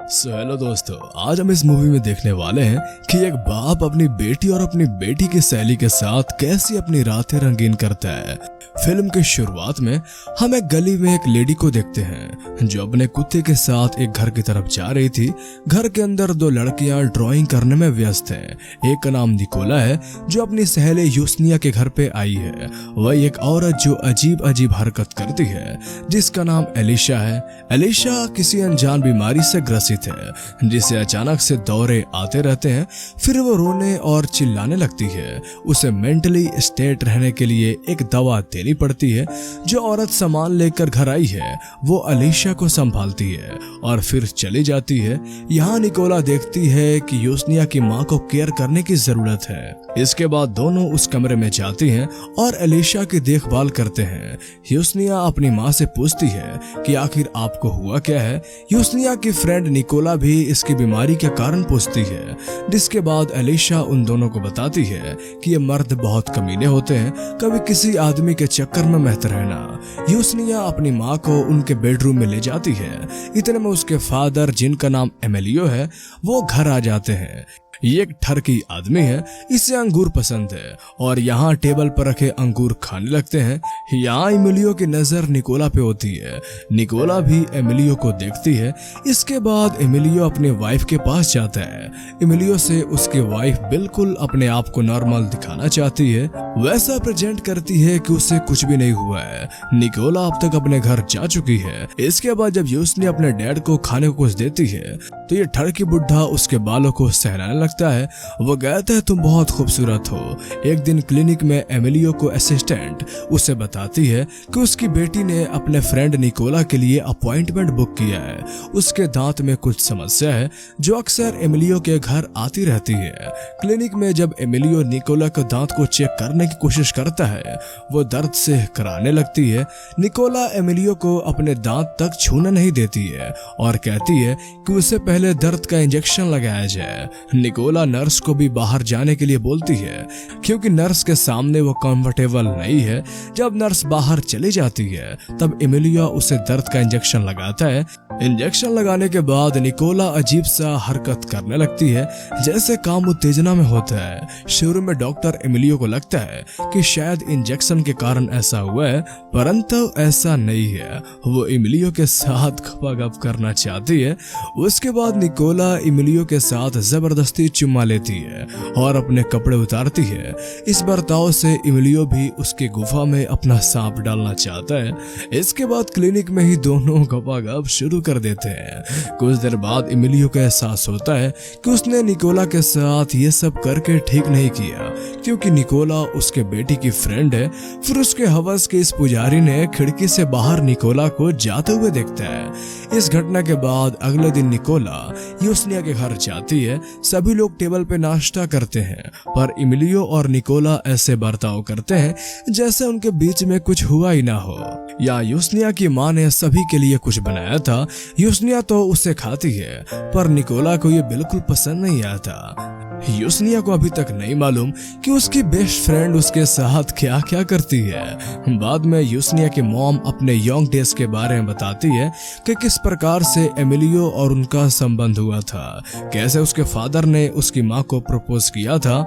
Hello दोस्तों, आज हम इस मूवी में देखने वाले हैं कि एक बाप अपनी बेटी और अपनी बेटी की सहेली के साथ कैसे अपनी रातें रंगीन करता है। फिल्म की शुरुआत में हम एक गली में एक लेडी को देखते हैं जो अपने कुत्ते के साथ एक घर की तरफ जा रही थी। घर के अंदर दो लड़कियां ड्राइंग करने में व्यस्त हैं। एक का नाम निकोला है जो अपनी सहेली यूसनिया के घर पे आई है। वही एक औरत जो अजीब अजीब हरकत करती है जिसका नाम एलिशा है। एलिशा किसी अनजान बीमारी से ग्रसित है जिसे अचानक से दौरे आते रहते हैं। फिर वो रोने और चिल्लाने लगती है। उसे मेंटली स्टेट रहने के लिए एक दवा देनी पड़ती है। जो औरत सामान लेकर घर आई है वो एलिशा को संभालती है और फिर चली जाती है। यहाँ निकोला देखती है कि यूसनिया की माँ को केयर करने की जरूरत है। इसके बाद दोनों उस कमरे में जाती हैं और एलिशा की देखभाल करते हैं। यूसनिया अपनी माँ से पूछती है कि आखिर आपको हुआ क्या है। यूसनिया की फ्रेंड निकोला भी इसकी बीमारी के कारण पूछती है, जिसके बाद एलिशा उन दोनों को बताती है कि ये मर्द बहुत कमीने होते हैं, कभी किसी आदमी के चक्कर में महते रहना। यूसनिया अपनी माँ को उनके बेडरूम में ले जाती है। इतने में उसके फादर, जिनका नाम एमिलियो है, वो घर आ जाते हैं। ये एक ठरकी आदमी है, इसे अंगूर पसंद है और यहाँ टेबल पर रखे अंगूर खाने लगते हैं। यहाँ एमिलियो की नजर निकोला पे होती है। निकोला भी एमिलियो को देखती है। इसके बाद एमिलियो अपने वाइफ के पास जाता है। एमिलियो से उसकी वाइफ बिल्कुल अपने आप को नॉर्मल दिखाना चाहती है, वैसा प्रेजेंट करती है कि उसे कुछ भी नहीं हुआ है। निकोला अब तक अपने घर जा चुकी है। इसके बाद जब यूसनी अपने डैड को खाने को कुछ देती है तो ये ठरकी बुढ़ा उसके बालों को सहलाने लगता है। वो कहता है तुम बहुत खूबसूरत हो। एक दिन क्लिनिक में एमिलियो को असिस्टेंट उसे बताती है कि उसकी बेटी ने अपने फ्रेंड निकोला के लिए अपॉइंटमेंट बुक किया है। उसके दांत में कुछ समस्या है जो अक्सर एमिलियो के घर आती रहती है। क्लिनिक में जब एमिलियो निकोला के दांत को चेक करने की कोशिश करता है वो दर्द से कराने लगती है। निकोला एमिलियो को अपने दांत तक छूने नहीं देती है और कहती है कि उसे पहले दर्द का इंजेक्शन लगाया जाए। निकोला नर्स को भी बाहर जाने के लिए बोलती है क्योंकि नर्स के सामने वो कंफर्टेबल नहीं है। जब नर्स बाहर चली जाती है तब एमिलियो उसे दर्द का इंजेक्शन लगाता है। इंजेक्शन लगाने के बाद निकोला अजीब सा हरकत करने लगती है जैसे काम उत्तेजना में होता है। शुरू में डॉक्टर एमिलियो को लगता है कि शायद इंजेक्शन के कारण ऐसा हुआ है, परंतु ऐसा नहीं है। वो एमिलियो के साथ गप करना चाहती है। उसके बाद निकोला एमिलियो के साथ जबरदस्ती चुम्मा लेती है और अपने कपड़े उतारती है। इस बर्ताव से एमिलियो भी उसकी गुफा में अपना सांप डालना चाहता है। इसके बाद क्लिनिक में ही दोनों गपागप शुरू कर देते हैं। कुछ देर बाद एमिलियो को एहसास होता है कि उसने निकोला के साथ ये सब करके ठीक नहीं किया क्योंकि निकोला उसके बेटी की फ्रेंड है। फिर उसके हवस के इस पुजारी ने खिड़की से बाहर निकोला को जाते हुए देखता है। इस घटना के बाद अगले दिन निकोला यूसनिया के घर जाती है। सभी लोग टेबल पे नाश्ता करते हैं पर एमिलियो और निकोला ऐसे बर्ताव करते हैं जैसे उनके बीच में कुछ हुआ ही ना हो। या यूसनिया की माँ ने सभी के लिए कुछ बनाया था। यूसनिया तो उसे खाती है पर निकोला को ये बिल्कुल पसंद नहीं आता। यूसनिया को अभी तक नहीं मालूम कि उसकी बेस्ट फ्रेंड उसके साथ क्या क्या करती है। बाद में यूसनिया की मॉम अपने यंग डेज के बारे में बताती है कि किस प्रकार से एमिलियो और उनका संबंध हुआ था, कैसे उसके फादर ने उसकी माँ को प्रपोज किया था।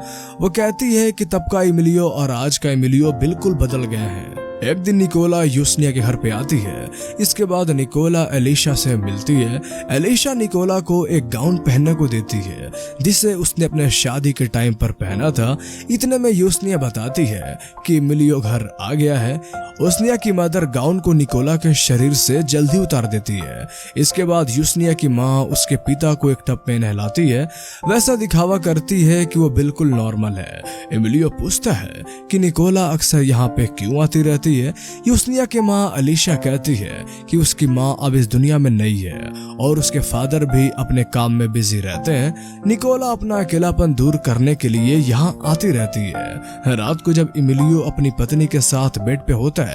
वो कहती है कि तब का एमिलियो और आज का एमिलियो बिल्कुल बदल गए हैं। एक दिन निकोला यूसनिया के घर पे आती है। इसके बाद निकोला एलिशा से मिलती है। एलिशा निकोला को एक गाउन पहनने को देती है जिसे उसने अपने शादी के टाइम पर पहना था। इतने में यूसनिया बताती है कि एमिलियो घर आ गया है। यूसनिया की मदर गाउन को निकोला के शरीर से जल्दी उतार देती है। इसके बाद यूसनिया की माँ उसके पिता को एक टब में नहलाती है, वैसा दिखावा करती है कि वो बिल्कुल नॉर्मल है। एमिलियो पूछता है कि निकोला अक्सर यहाँ पे क्यों आती रहती है। यूसनिया के माँ एलिशा कहती है कि उसकी माँ अब इस दुनिया में नहीं है और उसके फादर भी अपने काम में बिजी रहते हैं। निकोला अपना अकेलापन दूर करने के लिए यहाँ आती रहती है। रात को जब एमिलियो अपनी पत्नी के साथ बेड पे होता है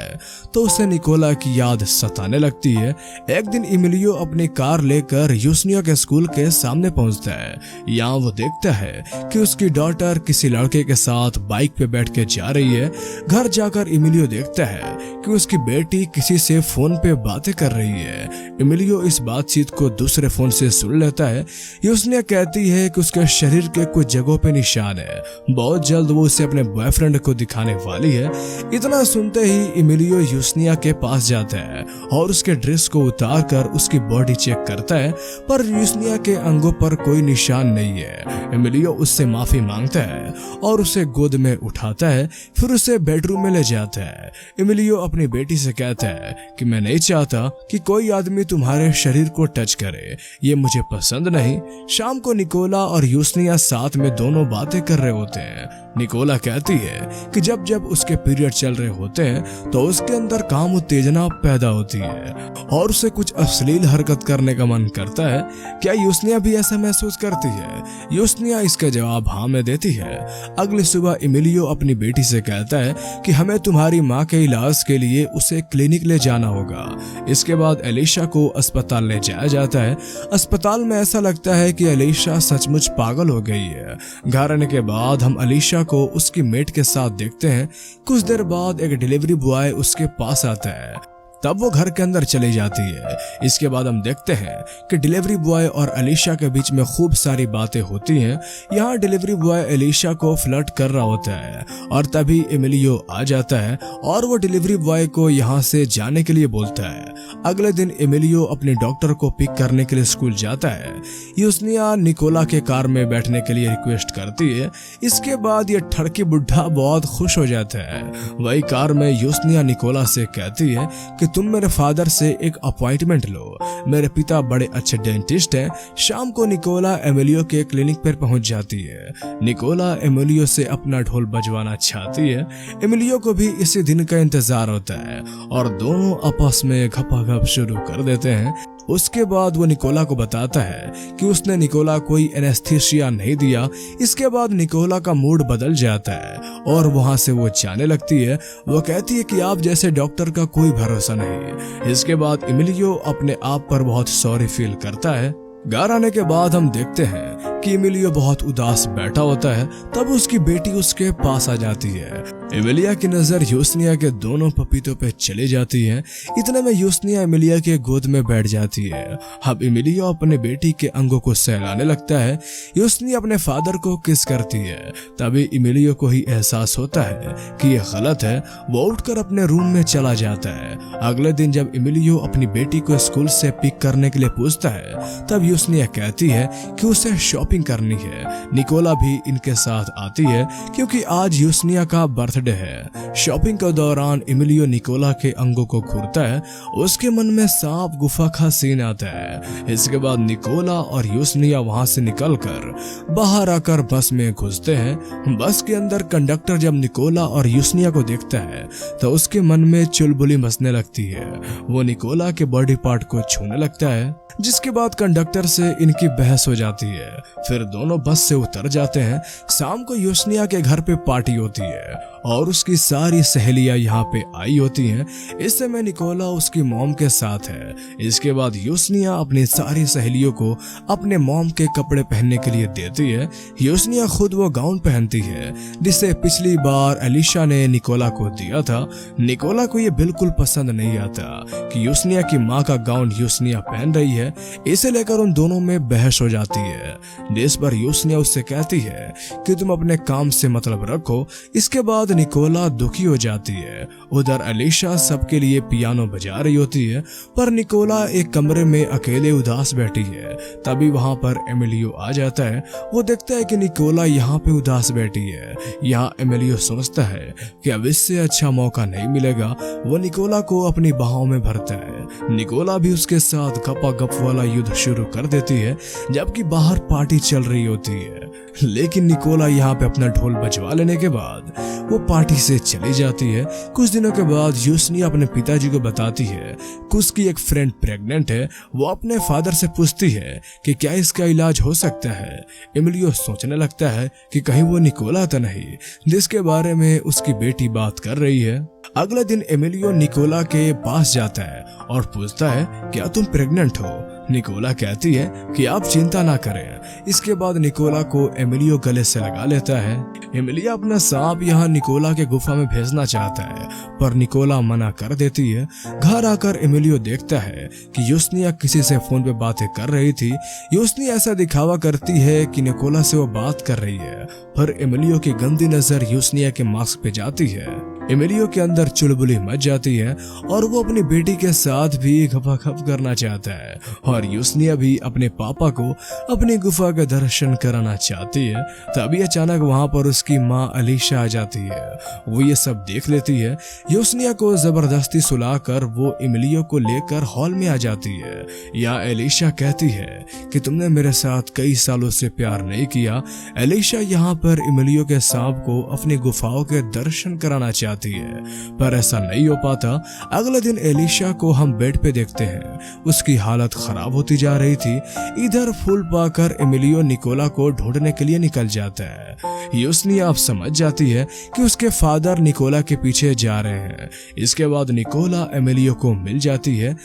तो उसे निकोला की याद सताने लगती है। एक दिन एमिलियो अपनी कार लेकर यूसनिया के स्कूल के सामने पहुंचता है। यहाँ वो देखता है कि उसकी डॉटर किसी लड़के के साथ बाइक पे बैठ के जा रही है। घर जाकर एमिलियो देखता देखता है कि उसकी बेटी किसी से फोन पे बातें कर रही है। एमिलियो इस बातचीत को दूसरे फोन से सुन लेता है। यूसनिया कहती है कि उसके शरीर के कुछ जगहों पे निशान है, बहुत जल्द वो उसे अपने बॉयफ्रेंड को दिखाने वाली है। इतना सुनते ही एमिलियो यूसनिया के पास जाता है और उसके ड्रेस को उतार कर उसकी बॉडी चेक करता है, पर यूसनिया के अंगों पर कोई निशान नहीं है। एमिलियो उससे माफी मांगता है और उसे गोद में उठाता है, फिर उसे बेडरूम में ले जाता है। एमिलियो अपनी बेटी से कहता है कि मैं नहीं चाहता कि कोई आदमी तुम्हारे शरीर को टच करे, ये मुझे पसंद नहीं। शाम को निकोला और यूसनिया साथ में दोनों बातें कर रहे होते हैं। निकोला कहती है कि जब जब उसके पीरियड चल रहे होते हैं तो उसके अंदर काम उत्तेजना पैदा होती है और उसे कुछ अश्लील हरकत करने का मन करता है। क्या यूसनिया भी ऐसा महसूस करती है? यूसनिया इसका जवाब हाँ में देती है। अगली सुबह एमिलियो अपनी बेटी से कहता है कि हमें तुम्हारी माँ के इलाज के लिए उसे क्लिनिक ले जाना होगा। इसके बाद एलिशा को अस्पताल ले जाया जाता है। अस्पताल में ऐसा लगता है कि एलिशा सचमुच पागल हो गई है। घर आने के बाद हम एलिशा को उसकी मेट के साथ देखते हैं। कुछ देर बाद एक डिलीवरी बॉय उसके पास आता है, तब वो घर के अंदर चली जाती है। इसके बाद हम देखते हैं कि डिलीवरी बॉय और एलिशा के बीच में खूब सारी बातें होती हैं। यहाँ डिलीवरी बॉय एलिशा को फ्लर्ट कर रहा होता है और तभी एमिलियो आ जाता है और वो डिलीवरी बॉय को यहाँ से जाने के लिए बोलता है। अगले दिन एमिलियो अपने डॉक्टर को पिक करने के लिए स्कूल जाता है। यूसनिया निकोला के कार में बैठने के लिए रिक्वेस्ट करती है। इसके बाद ये ठड़की बुढ़ा बहुत खुश हो जाता है। वही कार में यूसनिया निकोला से कहती है कि तुम मेरे फादर से एक अपॉइंटमेंट लो, मेरे पिता बड़े अच्छे डेंटिस्ट हैं। शाम को निकोला एमिलियो के क्लिनिक पर पहुंच जाती है। निकोला एमिलियो से अपना ढोल बजवाना चाहती है। एमिलियो को भी इसी दिन का इंतजार होता है और दोनों आपस में घपाघप शुरू कर देते हैं। उसके बाद वो निकोला को बताता है कि उसने निकोला कोई एनेस्थीसिया नहीं दिया। इसके बाद निकोला का मूड बदल जाता है और वहां से वो जाने लगती है। वो कहती है कि आप जैसे डॉक्टर का कोई भरोसा नहीं। इसके बाद एमिलियो अपने आप पर बहुत सॉरी फील करता है। घर आने के बाद हम देखते हैं कि एमिलियो बहुत उदास बैठा होता है। तब उसकी बेटी उसके पास आ जाती है। एमिलिया की नजर यूसनिया के दोनों पपीतों पे चली जाती है। इतने में यूसनिया एमिलिया के गोद में बैठ जाती है। अब एमिलिया अपने बेटी के अंगों को सहलाने लगता है। यूसनिया अपने फादर को किस करती है। तभी एमिलियो को ही एहसास होता है कि यह गलत है। वो उठकर अपने रूम में चला जाता है। अगले दिन जब एमिलियो अपनी बेटी को स्कूल से पिक करने के लिए पूछता है, तब यूसनिया कहती है कि उसे शॉपिंग करनी है। निकोला भी इनके साथ आती है क्योंकि आज यूसनिया का बर्थडे है। शॉपिंग के दौरान एमिलियो निकोला के अंगों को घूरता है। उसके मन में सांप गुफा का सीन आता है। इसके बाद निकोला और यूसनिया वहां से निकलकर बाहर आकर बस में घुसते हैं। बस के अंदर कंडक्टर जब निकोला और यूसनिया को देखता है तो उसके मन में चुलबुली मचने लगती है। वो निकोला के बॉडी पार्ट को छूने लगता है, जिसके बाद कंडक्टर से इनकी बहस हो जाती है। फिर दोनों बस से उतर जाते हैं। शाम को यूसनिया के घर पे पार्टी होती है और उसकी सारी सहेलियां यहाँ पे आई होती हैं। इस समय निकोला उसकी मॉम के साथ है। इसके बाद यूसनिया अपनी सारी सहेलियों को अपने मॉम के कपड़े पहनने के लिए देती है। यूसनिया खुद वो गाउन पहनती है जिसे पिछली बार एलिशा ने निकोला को दिया था। निकोला को ये बिल्कुल पसंद नहीं आता कि यूसनिया की माँ का गाउन यूसनिया पहन रही है। इसे लेकर उन दोनों में बहस हो जाती है, जिस पर यूसनिया उससे कहती है कि तुम अपने काम से मतलब रखो। इसके बाद निकोला दुखी हो जाती है। उधर एलिशा सबके लिए पियानो बजा रही होती है, पर निकोला एक कमरे में अकेले उदास बैठी है। तभी वहां पर एमिलियो आ जाता है। वो देखता है कि निकोला यहाँ पे उदास बैठी है। यहाँ एमिलियो सोचता है कि अब इससे अच्छा मौका नहीं मिलेगा। वो निकोला को अपनी बाहों में भरता है। निकोला भी उसके साथ गपागप वाला युद्ध शुरू कर देती है, जबकि बाहर पार्टी चल रही होती है। लेकिन निकोला यहाँ पे अपना ढोल बजवा लेने के बाद वो पार्टी से चली जाती है। कुछ दिनों के बाद यूसनिया अपने पिताजी को बताती है कि उसकी एक फ्रेंड प्रेग्नेंट है। वो अपने फादर से पूछती है कि क्या इसका इलाज हो सकता है। एमिलियो सोचने लगता है कि कहीं वो निकोला तो नहीं जिसके बारे में उसकी बेटी बात कर रही है। अगले दिन एमिलियो निकोला के पास जाता है और पूछता है क्या तुम प्रेग्नेंट हो। निकोला कहती है कि आप चिंता ना करें। इसके बाद निकोला को एमिलियो गले से लगा लेता है। एमिलिया अपना सांप यहाँ निकोला के गुफा में भेजना चाहता है पर निकोला मना कर देती है। घर आकर एमिलियो देखता है कि यूसनिया किसी से फोन पे बातें कर रही थी। यूसनी ऐसा दिखावा करती है कि निकोला से वो बात कर रही है पर एमिलियो की गंदी नजर यूसनिया के मास्क पे जाती है। एमिलियो के अंदर चुलबुली मच जाती है और वो अपनी बेटी के साथ भी गपाखप करना चाहता है और यूसनिया भी अपने पापा को अपनी गुफा का दर्शन कराना चाहती है। तभी अचानक वहां पर उसकी माँ अलीशा आ जाती है। वो ये सब देख लेती है। यूसनिया को जबरदस्ती सुलाकर वो एमिलियो को लेकर हॉल में आ जाती है। या अलीशा कहती है कि तुमने मेरे साथ कई सालों से प्यार नहीं किया। अलीशा यहाँ पर एमिलियो के सांप को अपनी गुफाओं के दर्शन कराना चाहती है पर ऐसा नहीं हो पाता। अगले दिन एलिशा को हम बेड पे देखते हैं। उसकी हालत खराब होती जा रही थी। इधर फूल पाकर एमिलियो निकोला को ढूंढने के लिए निकल जाता है। यूसनिया अब समझ जाती है कि उसके फादर निकोला के पीछे जा रहे हैं। इसके बाद निकोला एमिलियो को मिल जाती है।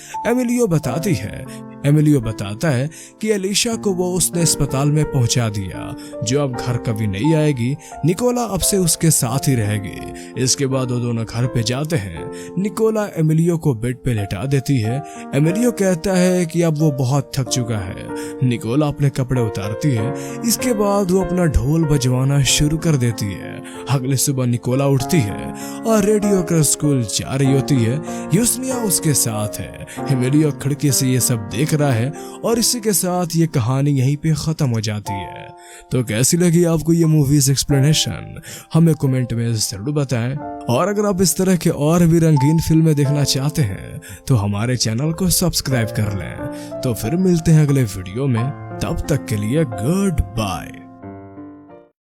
एमिलियो बताता है कि एलिशा को वो उसने अस्पताल में पहुंचा दिया जो अब घर कभी नहीं आएगी। निकोला अब से उसके साथ ही रहेगी। इसके बाद वो दोनों घर पे जाते हैं। निकोला एमिलियो को बेड पे लेटा देती है। एमिलियो कहता है कि अब वो बहुत थक चुका है। निकोला अपने कपड़े उतारती है। इसके बाद वो अपना ढोल बजवाना शुरू कर देती है। अगले सुबह निकोला उठती है और रेडियो कर स्कूल जा रही होती है। यूसनिया उसके साथ है। एमिलियो खिड़की से ये सब देख रहा है और इसी के साथ ये कहानी यहीं पे खत्म हो जाती है। तो कैसी लगी आपको ये मूवीज एक्सप्लेनेशन हमें कमेंट में जरूर बताएं। और अगर आप इस तरह के और भी रंगीन फिल्में देखना चाहते हैं तो हमारे चैनल को सब्सक्राइब कर लें। तो फिर मिलते हैं अगले वीडियो में। तब तक के लिए गुड बाय।